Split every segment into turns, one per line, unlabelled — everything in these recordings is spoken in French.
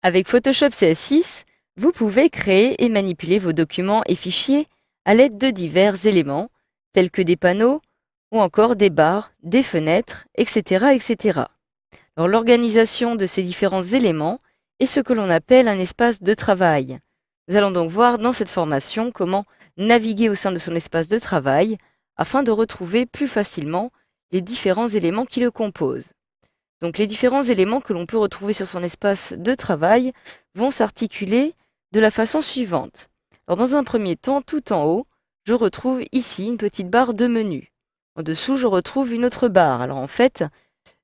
Avec Photoshop CS6, vous pouvez créer et manipuler vos documents et fichiers à l'aide de divers éléments, tels que des panneaux ou encore des barres, des fenêtres, etc. etc. Alors, l'organisation de ces différents éléments est ce que l'on appelle un espace de travail. Nous allons donc voir dans cette formation comment naviguer au sein de son espace de travail afin de retrouver plus facilement les différents éléments qui le composent. Donc les différents éléments que l'on peut retrouver sur son espace de travail vont s'articuler de la façon suivante. Alors dans un premier temps, tout en haut, je retrouve ici une petite barre de menu. En dessous, je retrouve une autre barre. Alors en fait,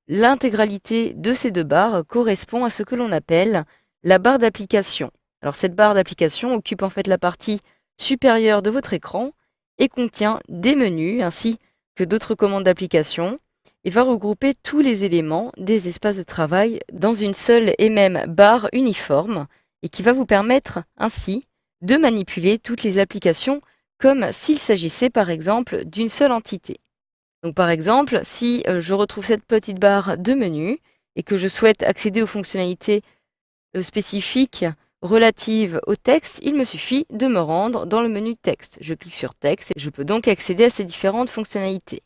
l'intégralité de ces deux barres correspond à ce que l'on appelle la barre d'application. Alors cette barre d'application occupe en fait la partie supérieure de votre écran et contient des menus ainsi que d'autres commandes d'application et va regrouper tous les éléments des espaces de travail dans une seule et même barre uniforme et qui va vous permettre ainsi de manipuler toutes les applications comme s'il s'agissait par exemple d'une seule entité. Donc par exemple, si je retrouve cette petite barre de menu et que je souhaite accéder aux fonctionnalités spécifiques relatives au texte, il me suffit de me rendre dans le menu texte. Je clique sur texte et je peux donc accéder à ces différentes fonctionnalités.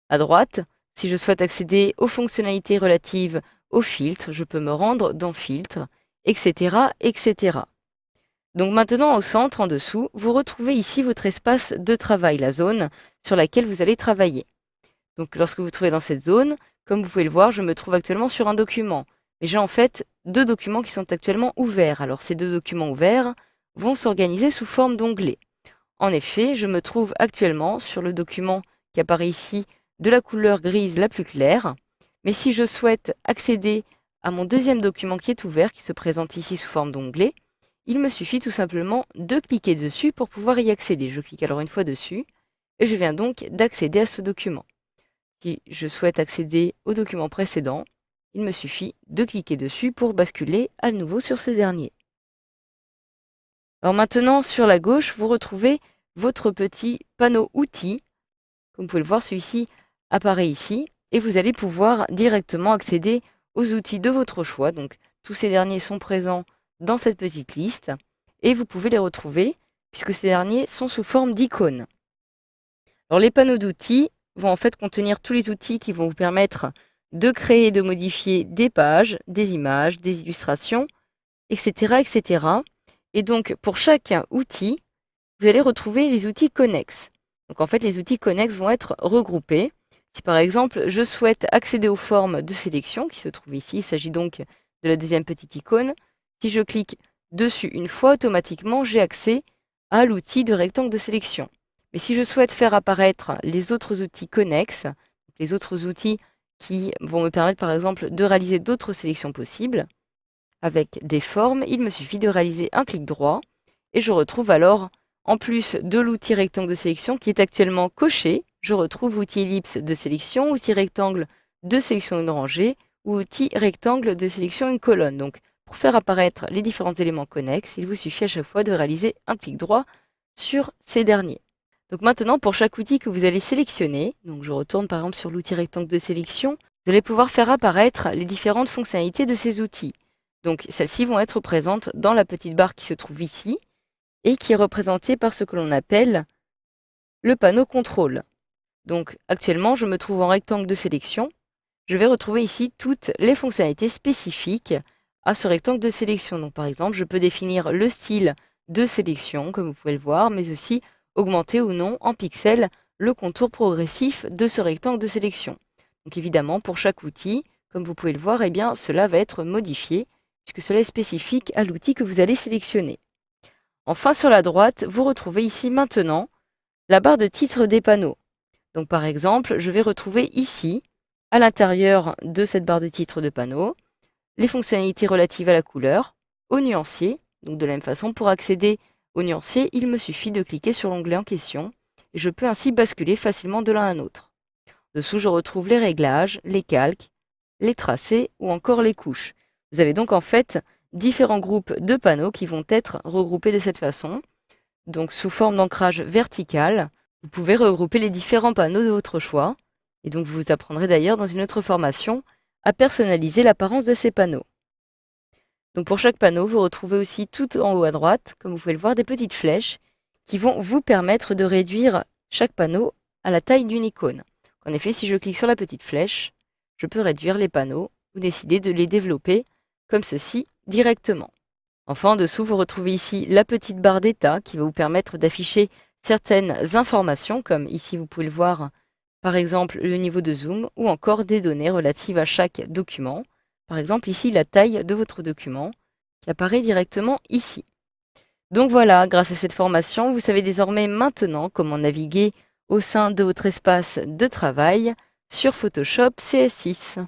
À droite, si je souhaite accéder aux fonctionnalités relatives aux filtres, je peux me rendre dans filtre, etc., etc. Donc maintenant, au centre, en dessous, vous retrouvez ici votre espace de travail, la zone sur laquelle vous allez travailler. Donc lorsque vous vous trouvez dans cette zone, comme vous pouvez le voir, je me trouve actuellement sur un document. Mais j'ai en fait deux documents qui sont actuellement ouverts. Alors ces deux documents ouverts vont s'organiser sous forme d'onglets. En effet, je me trouve actuellement sur le document qui apparaît ici de la couleur grise la plus claire. Mais si je souhaite accéder à mon deuxième document qui est ouvert, qui se présente ici sous forme d'onglet, il me suffit tout simplement de cliquer dessus pour pouvoir y accéder. Je clique alors une fois dessus et je viens donc d'accéder à ce document. Si je souhaite accéder au document précédent, il me suffit de cliquer dessus pour basculer à nouveau sur ce dernier. Alors maintenant, sur la gauche, vous retrouvez votre petit panneau outils. Comme vous pouvez le voir, celui-ci apparaît ici et vous allez pouvoir directement accéder aux outils de votre choix. Donc tous ces derniers sont présents dans cette petite liste et vous pouvez les retrouver puisque ces derniers sont sous forme d'icônes. Alors les panneaux d'outils vont en fait contenir tous les outils qui vont vous permettre de créer et de modifier des pages, des images, des illustrations, etc., etc. Et donc pour chaque outil, vous allez retrouver les outils connexes. Donc en fait, les outils connexes vont être regroupés. Si par exemple, je souhaite accéder aux formes de sélection qui se trouvent ici, il s'agit donc de la deuxième petite icône. Si je clique dessus une fois, automatiquement, j'ai accès à l'outil de rectangle de sélection. Mais si je souhaite faire apparaître les autres outils connexes, les autres outils qui vont me permettre par exemple de réaliser d'autres sélections possibles, avec des formes, il me suffit de réaliser un clic droit et je retrouve alors, en plus de l'outil rectangle de sélection qui est actuellement coché, je retrouve outil ellipse de sélection, outil rectangle de sélection une rangée ou outil rectangle de sélection une colonne. Donc pour faire apparaître les différents éléments connexes, il vous suffit à chaque fois de réaliser un clic droit sur ces derniers. Donc maintenant, pour chaque outil que vous allez sélectionner, donc je retourne par exemple sur l'outil rectangle de sélection, vous allez pouvoir faire apparaître les différentes fonctionnalités de ces outils. Donc celles-ci vont être présentes dans la petite barre qui se trouve ici et qui est représentée par ce que l'on appelle le panneau contrôle. Donc actuellement, je me trouve en rectangle de sélection. Je vais retrouver ici toutes les fonctionnalités spécifiques à ce rectangle de sélection. Donc par exemple, je peux définir le style de sélection, comme vous pouvez le voir, mais aussi augmenter ou non en pixels le contour progressif de ce rectangle de sélection. Donc évidemment, pour chaque outil, comme vous pouvez le voir, eh bien, cela va être modifié puisque cela est spécifique à l'outil que vous allez sélectionner. Enfin, sur la droite, vous retrouvez ici maintenant la barre de titre des panneaux. Donc par exemple, je vais retrouver ici, à l'intérieur de cette barre de titre de panneau, les fonctionnalités relatives à la couleur, au nuancier. Donc de la même façon, pour accéder au nuancier, il me suffit de cliquer sur l'onglet en question et je peux ainsi basculer facilement de l'un à un autre. Dessous, je retrouve les réglages, les calques, les tracés ou encore les couches. Vous avez donc en fait différents groupes de panneaux qui vont être regroupés de cette façon. Donc sous forme d'ancrage vertical, vous pouvez regrouper les différents panneaux de votre choix. Et donc vous apprendrez d'ailleurs dans une autre formation à personnaliser l'apparence de ces panneaux. Donc pour chaque panneau, vous retrouvez aussi tout en haut à droite, comme vous pouvez le voir, des petites flèches qui vont vous permettre de réduire chaque panneau à la taille d'une icône. En effet, si je clique sur la petite flèche, je peux réduire les panneaux ou décider de les développer comme ceci directement. Enfin, en dessous, vous retrouvez ici la petite barre d'état qui va vous permettre d'afficher certaines informations, comme ici vous pouvez le voir, par exemple le niveau de zoom ou encore des données relatives à chaque document. Par exemple ici la taille de votre document qui apparaît directement ici. Donc voilà, grâce à cette formation, vous savez désormais maintenant comment naviguer au sein de votre espace de travail sur Photoshop CS6.